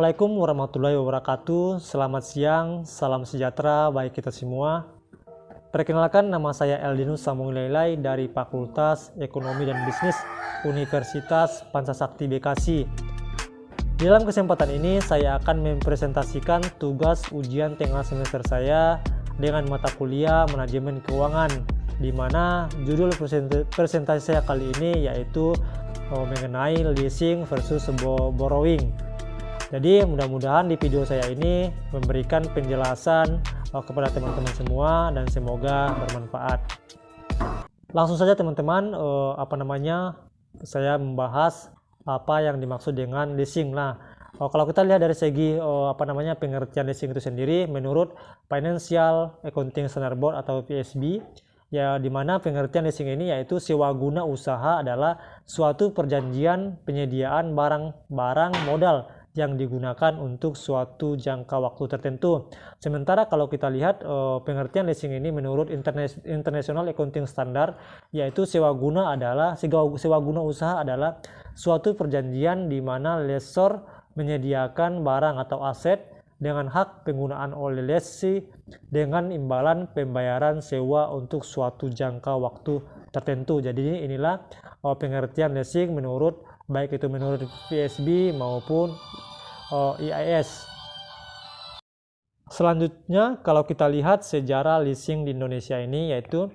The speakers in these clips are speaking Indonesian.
Assalamualaikum warahmatullahi wabarakatuh. Selamat siang, salam sejahtera bagi kita semua. Perkenalkan, nama saya Eldinus Samungilelai dari Fakultas Ekonomi dan Bisnis Universitas Pancasakti Bekasi. Di dalam kesempatan ini saya akan mempresentasikan tugas ujian tengah semester saya dengan mata kuliah Manajemen Keuangan, di mana judul presentasi saya kali ini yaitu mengenai leasing versus borrowing. Jadi mudah-mudahan di video saya ini memberikan penjelasan kepada teman-teman semua dan semoga bermanfaat. Langsung saja teman-teman, saya membahas apa yang dimaksud dengan leasing. Nah, kalau kita lihat dari segi pengertian leasing itu sendiri menurut Financial Accounting Standard Board atau FASB, ya, di mana pengertian leasing ini yaitu sewa guna usaha adalah suatu perjanjian penyediaan barang modal yang digunakan untuk suatu jangka waktu tertentu. Sementara kalau kita lihat pengertian leasing ini menurut International Accounting Standard, yaitu sewa guna usaha adalah suatu perjanjian di mana lessor menyediakan barang atau aset dengan hak penggunaan oleh lessee dengan imbalan pembayaran sewa untuk suatu jangka waktu tertentu. Jadi inilah pengertian leasing baik itu menurut FASB maupun IAS. Selanjutnya kalau kita lihat sejarah leasing di Indonesia ini, yaitu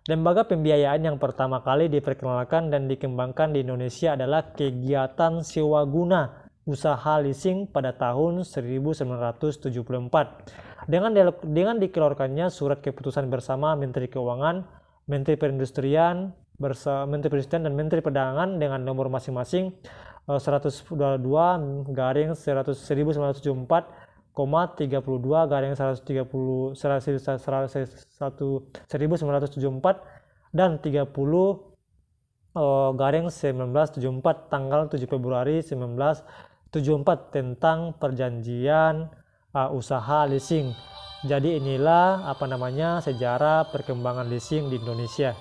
lembaga pembiayaan yang pertama kali diperkenalkan dan dikembangkan di Indonesia adalah kegiatan sewa guna usaha leasing pada tahun 1974 dengan dikeluarkannya surat keputusan bersama Menteri Keuangan, Menteri Perindustrian dan Menteri Perdagangan dengan nomor masing-masing 122/1974, 32/1974 dan 30/1974 tanggal 7 Februari 1974 tentang perjanjian usaha leasing. Jadi inilah sejarah perkembangan leasing di Indonesia.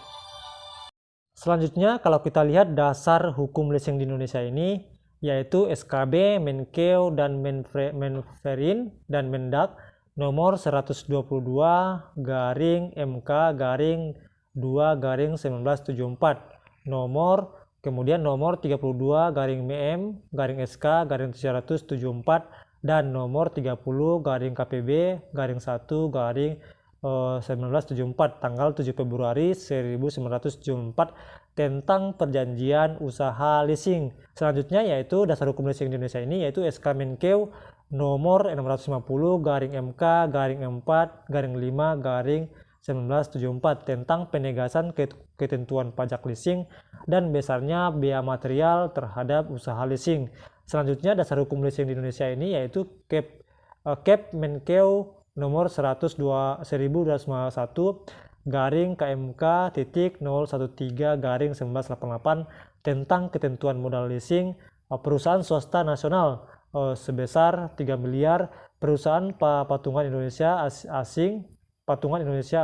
Selanjutnya kalau kita lihat dasar hukum leasing di Indonesia ini, yaitu SKB, Menkeu, dan Menferin dan Mendak nomor 122/MK/2/1974, kemudian nomor 32/MEM/SK/774 dan nomor 30/KPB/1/1974 tanggal 7 Februari 1974 tentang perjanjian usaha leasing. Selanjutnya yaitu dasar hukum leasing di Indonesia ini yaitu SK Menkeu nomor 650/MK/4/5/1974 tentang penegasan ketentuan pajak leasing dan besarnya biaya material terhadap usaha leasing. Selanjutnya dasar hukum leasing di Indonesia ini yaitu Kep Menkeu nomor 102/KMK.013/1988 tentang ketentuan modal leasing perusahaan swasta nasional sebesar 3 miliar, perusahaan patungan Indonesia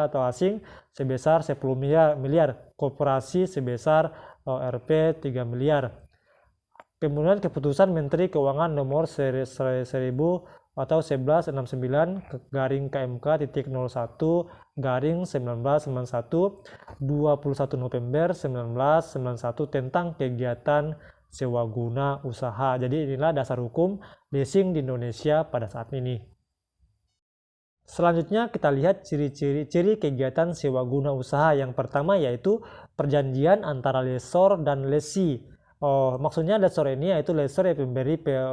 atau asing sebesar 10 miliar, koperasi sebesar Rp 3 miliar. Kemudian keputusan Menteri Keuangan nomor 11/9/KMK.01/1991 21 November 1991 tentang kegiatan sewa guna usaha. Jadi inilah dasar hukum leasing di Indonesia pada saat ini. Selanjutnya kita lihat ciri-ciri kegiatan sewa guna usaha. Yang pertama yaitu perjanjian antara lessor dan lessee. Maksudnya lessor ini yaitu lessor yang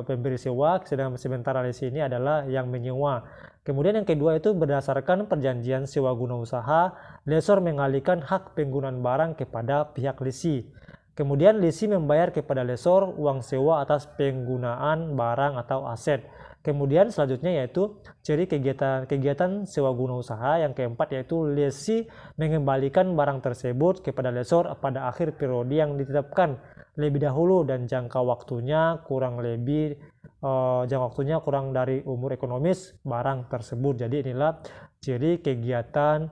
pemberi sewa, sedangkan sementara lessee ini adalah yang menyewa. Kemudian yang kedua itu berdasarkan perjanjian sewa guna usaha, lessor mengalihkan hak penggunaan barang kepada pihak lessee. Kemudian lessee membayar kepada lessor uang sewa atas penggunaan barang atau aset. Kemudian selanjutnya yaitu ciri kegiatan sewa guna usaha. Yang keempat yaitu lessee mengembalikan barang tersebut kepada lessor pada akhir periode yang ditetapkan lebih dahulu dan jangka waktunya kurang dari umur ekonomis barang tersebut. Jadi inilah ciri kegiatan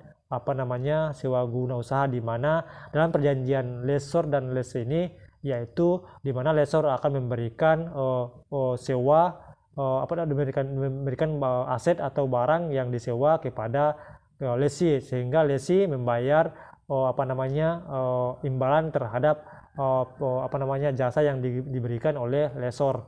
sewa guna usaha, di mana dalam perjanjian lessor dan lessee ini yaitu di mana lessor akan memberikan sewa memberikan aset atau barang yang disewa kepada lessee, sehingga lessee membayar imbalan terhadap jasa yang diberikan oleh lessor.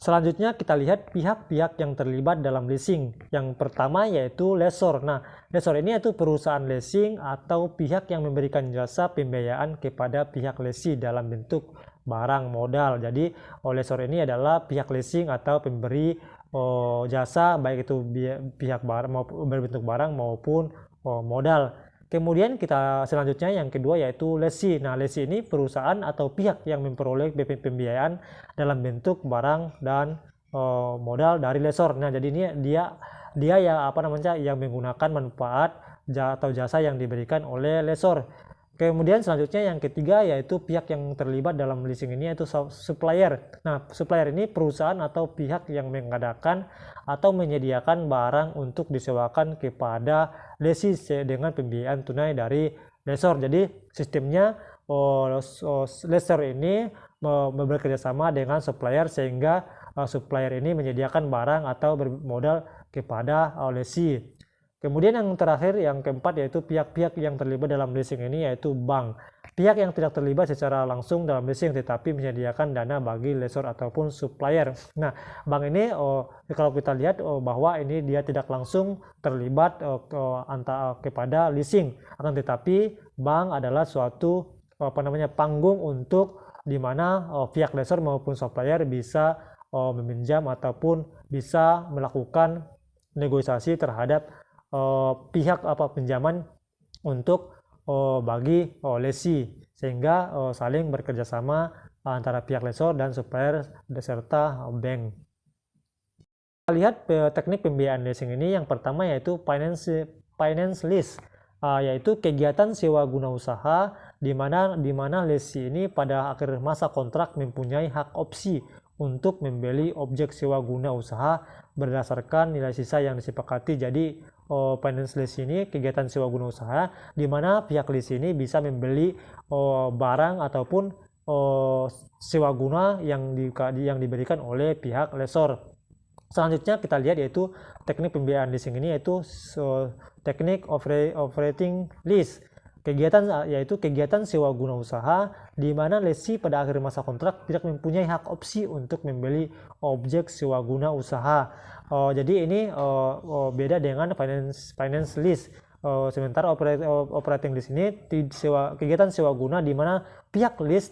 Selanjutnya kita lihat pihak-pihak yang terlibat dalam leasing. Yang pertama yaitu lessor. Nah, lessor ini yaitu perusahaan leasing atau pihak yang memberikan jasa pembiayaan kepada pihak lessee dalam bentuk barang modal. Jadi lessor ini adalah pihak leasing atau pemberi jasa, baik itu pihak berbentuk barang maupun modal. Kemudian kita selanjutnya yang kedua yaitu lessee. Nah, lessee ini perusahaan atau pihak yang memperoleh pembiayaan dalam bentuk barang dan modal dari lessor. Nah, jadi ini dia yang menggunakan manfaat atau jasa yang diberikan oleh lessor. Kemudian selanjutnya yang ketiga yaitu pihak yang terlibat dalam leasing ini yaitu supplier. Nah, supplier ini perusahaan atau pihak yang mengadakan atau menyediakan barang untuk disewakan kepada lessee dengan pembiayaan tunai dari lessor. Jadi sistemnya lessor ini bekerja sama dengan supplier, sehingga supplier ini menyediakan barang atau bermodal kepada lessee. Kemudian yang terakhir, yang keempat yaitu pihak-pihak yang terlibat dalam leasing ini yaitu bank. Pihak yang tidak terlibat secara langsung dalam leasing tetapi menyediakan dana bagi lessor ataupun supplier. Nah, bank ini kalau kita lihat bahwa ini dia tidak langsung terlibat kepada leasing, akan tetapi bank adalah suatu panggung untuk di mana pihak lessor maupun supplier bisa meminjam ataupun bisa melakukan negosiasi terhadap pihak pinjaman untuk bagi lessee, sehingga saling bekerjasama antara pihak lessor dan supplier beserta bank. Kita lihat teknik pembiayaan leasing ini. Yang pertama yaitu finance lease, yaitu kegiatan sewa guna usaha di mana lessee ini pada akhir masa kontrak mempunyai hak opsi untuk membeli objek sewa guna usaha berdasarkan nilai sisa yang disepakati. Jadi finance lease ini kegiatan sewa guna usaha di mana pihak lease ini bisa membeli barang ataupun sewa guna yang diberikan oleh pihak lessor. Selanjutnya kita lihat yaitu teknik pembiayaan leasing ini yaitu teknik operating lease. Yaitu kegiatan sewa guna usaha di mana lessee pada akhir masa kontrak tidak mempunyai hak opsi untuk membeli objek sewa guna usaha. Jadi ini beda dengan finance lease. Sementara operating lease ini kegiatan sewa guna di mana pihak lease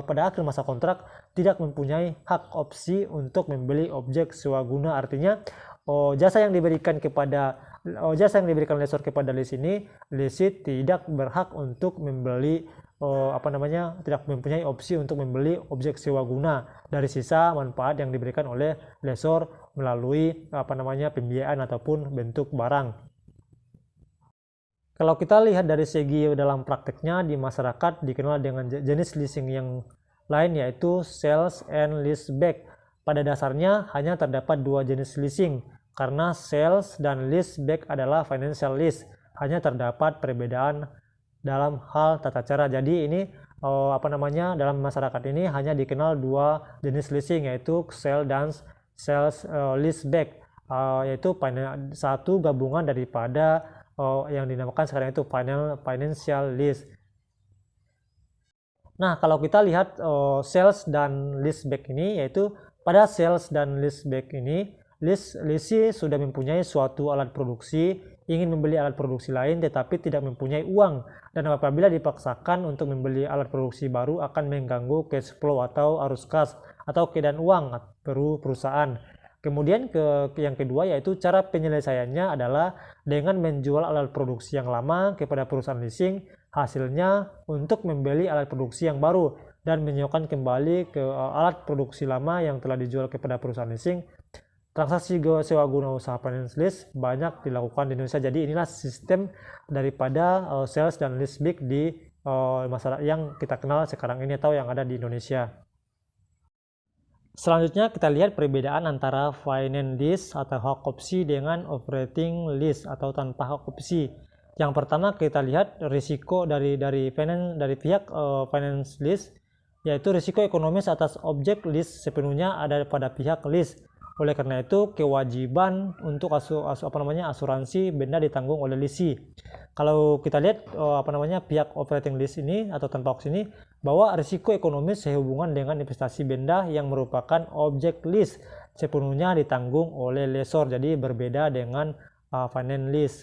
pada akhir masa kontrak tidak mempunyai hak opsi untuk membeli objek sewa guna. Artinya jasa yang diberikan lessor kepada lessee ini, lessee tidak berhak untuk membeli tidak mempunyai opsi untuk membeli objek sewa guna dari sisa manfaat yang diberikan oleh lessor melalui pembiayaan ataupun bentuk barang. Kalau kita lihat dari segi dalam prakteknya di masyarakat dikenal dengan jenis leasing yang lain yaitu sales and leaseback. Pada dasarnya hanya terdapat dua jenis leasing, karena sales dan leaseback adalah financial lease. Hanya terdapat perbedaan dalam hal tata cara. Jadi ini dalam masyarakat ini hanya dikenal dua jenis leasing yaitu sales dan sales leaseback, yaitu satu gabungan daripada yang dinamakan sekarang itu financial lease. Nah, kalau kita lihat sales dan leaseback ini, yaitu pada sales dan leaseback ini lessee sudah mempunyai suatu alat produksi, ingin membeli alat produksi lain tetapi tidak mempunyai uang, dan apabila dipaksakan untuk membeli alat produksi baru akan mengganggu cash flow atau arus kas atau keadaan uang perusahaan. Kemudian yang kedua yaitu cara penyelesaiannya adalah dengan menjual alat produksi yang lama kepada perusahaan leasing, hasilnya untuk membeli alat produksi yang baru dan menyewakan kembali ke alat produksi lama yang telah dijual kepada perusahaan leasing. Transaksi sewa guna usaha finance lease banyak dilakukan di Indonesia. Jadi inilah sistem daripada sales dan leaseback di masyarakat yang kita kenal sekarang ini atau yang ada di Indonesia. Selanjutnya kita lihat perbedaan antara finance lease atau hak opsi dengan operating lease atau tanpa hak opsi. Yang pertama kita lihat risiko dari pihak finance lease. yaitu risiko ekonomis atas objek lease sepenuhnya ada pada pihak lease. Oleh karena itu, kewajiban untuk asuransi benda ditanggung oleh lessee. Kalau kita lihat pihak operating lease ini atau tanpa opsi ini, bahwa risiko ekonomis sehubungan dengan investasi benda yang merupakan objek lease sepenuhnya ditanggung oleh lessor. Jadi berbeda dengan finance lease.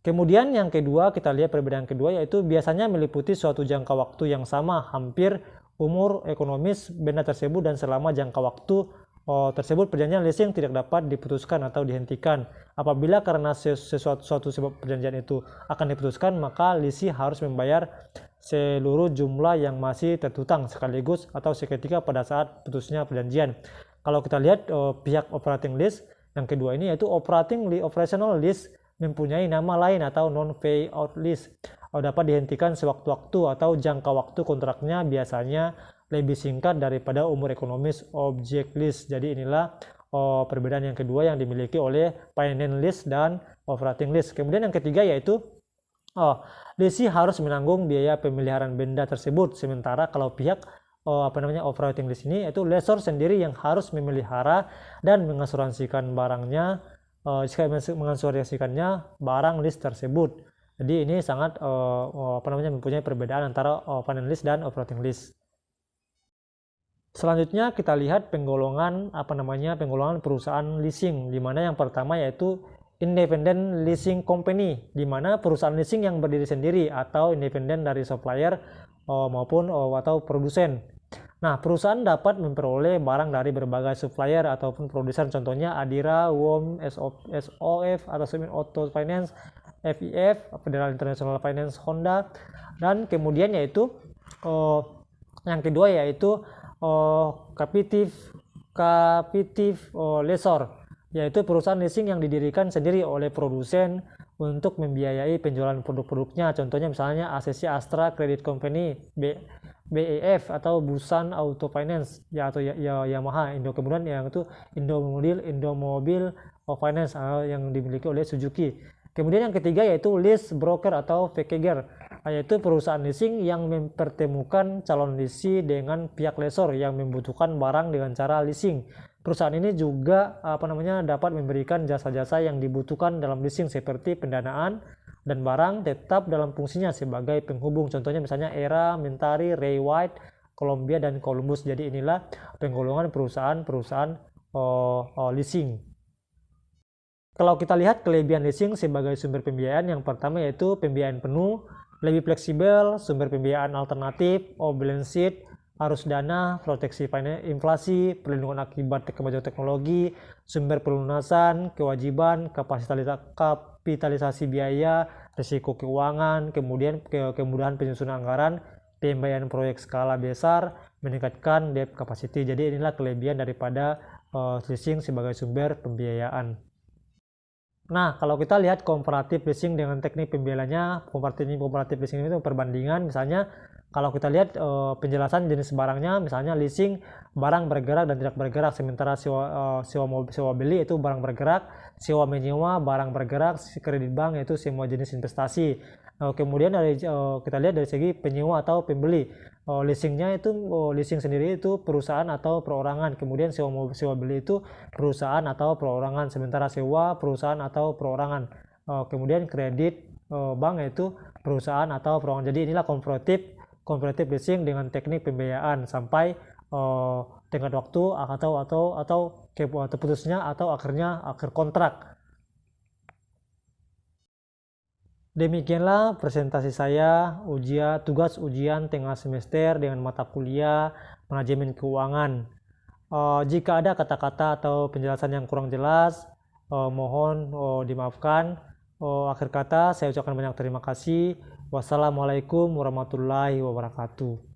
Kemudian yang kedua, kita lihat perbedaan kedua, yaitu biasanya meliputi suatu jangka waktu yang sama, hampir umur ekonomis benda tersebut, dan selama jangka waktu tersebut perjanjian leasing tidak dapat diputuskan atau dihentikan. Apabila karena suatu sebab perjanjian itu akan diputuskan, maka lessee harus membayar seluruh jumlah yang masih terhutang sekaligus atau seketika pada saat putusnya perjanjian. Kalau kita lihat pihak operating lease yang kedua ini, yaitu operational lease mempunyai nama lain atau non-payout lease, dapat dihentikan sewaktu-waktu atau jangka waktu kontraknya biasanya lebih singkat daripada umur ekonomis objek lease. Jadi inilah perbedaan yang kedua yang dimiliki oleh finance lease dan operating lease. Kemudian yang ketiga, yaitu lessee harus menanggung biaya pemeliharaan benda tersebut, sementara kalau pihak operating lease ini, yaitu lessor sendiri yang harus memelihara dan mengasuransikan barangnya, mengasuransikannya barang lease tersebut. Jadi ini sangat mempunyai perbedaan antara finance lease dan operating lease. Selanjutnya kita lihat penggolongan perusahaan leasing, di mana yang pertama yaitu independent leasing company, di mana perusahaan leasing yang berdiri sendiri atau independen dari supplier atau produsen. Nah, perusahaan dapat memperoleh barang dari berbagai supplier ataupun produsen, contohnya Adira, WOM, SOF atau Semin Auto Finance, FIF, Federal International Finance, Honda. Dan kemudian yaitu yang kedua yaitu captive lessor, yaitu perusahaan leasing yang didirikan sendiri oleh produsen untuk membiayai penjualan produk-produknya, contohnya misalnya ACC Astra Credit Company, BEF atau Busan Auto Finance atau Yamaha. Kemudian yang itu Indomobil Finance yang dimiliki oleh Suzuki. Kemudian yang ketiga yaitu lease broker atau packager, yaitu perusahaan leasing yang mempertemukan calon lessee dengan pihak lessor yang membutuhkan barang dengan cara leasing. Perusahaan ini juga dapat memberikan jasa-jasa yang dibutuhkan dalam leasing seperti pendanaan dan barang tetap dalam fungsinya sebagai penghubung, contohnya misalnya Era, Mentari, Ray White, Columbia dan Columbus. Jadi inilah penggolongan perusahaan leasing. Kalau kita lihat kelebihan leasing sebagai sumber pembiayaan, yang pertama yaitu pembiayaan penuh, lebih fleksibel, sumber pembiayaan alternatif, balance sheet, arus dana, proteksi inflasi, perlindungan akibat kemajuan teknologi, sumber pelunasan, kewajiban, kapitalisasi biaya, risiko keuangan, kemudian kemudahan penyusunan anggaran, pembiayaan proyek skala besar, meningkatkan debt capacity. Jadi inilah kelebihan daripada leasing sebagai sumber pembiayaan. Nah, kalau kita lihat komparatif leasing dengan teknik pembiayaannya, komparatif leasing itu perbandingan. Misalnya kalau kita lihat penjelasan jenis barangnya, misalnya leasing barang bergerak dan tidak bergerak, sementara sewa beli itu barang bergerak, sewa menyewa barang bergerak, kredit bank itu semua jenis investasi. Kemudian kita lihat dari segi penyewa atau pembeli, leasingnya itu leasing sendiri itu perusahaan atau perorangan, kemudian sewa beli itu perusahaan atau perorangan, sementara sewa perusahaan atau perorangan. Kemudian kredit bank itu perusahaan atau perorangan. Jadi inilah komparatif leasing dengan teknik pembiayaan sampai tenggat waktu atau putusnya atau akhir kontrak. Demikianlah presentasi saya tugas ujian tengah semester dengan mata kuliah manajemen keuangan. Jika ada kata-kata atau penjelasan yang kurang jelas, mohon dimaafkan. Akhir kata saya ucapkan banyak terima kasih. Wassalamualaikum warahmatullahi wabarakatuh.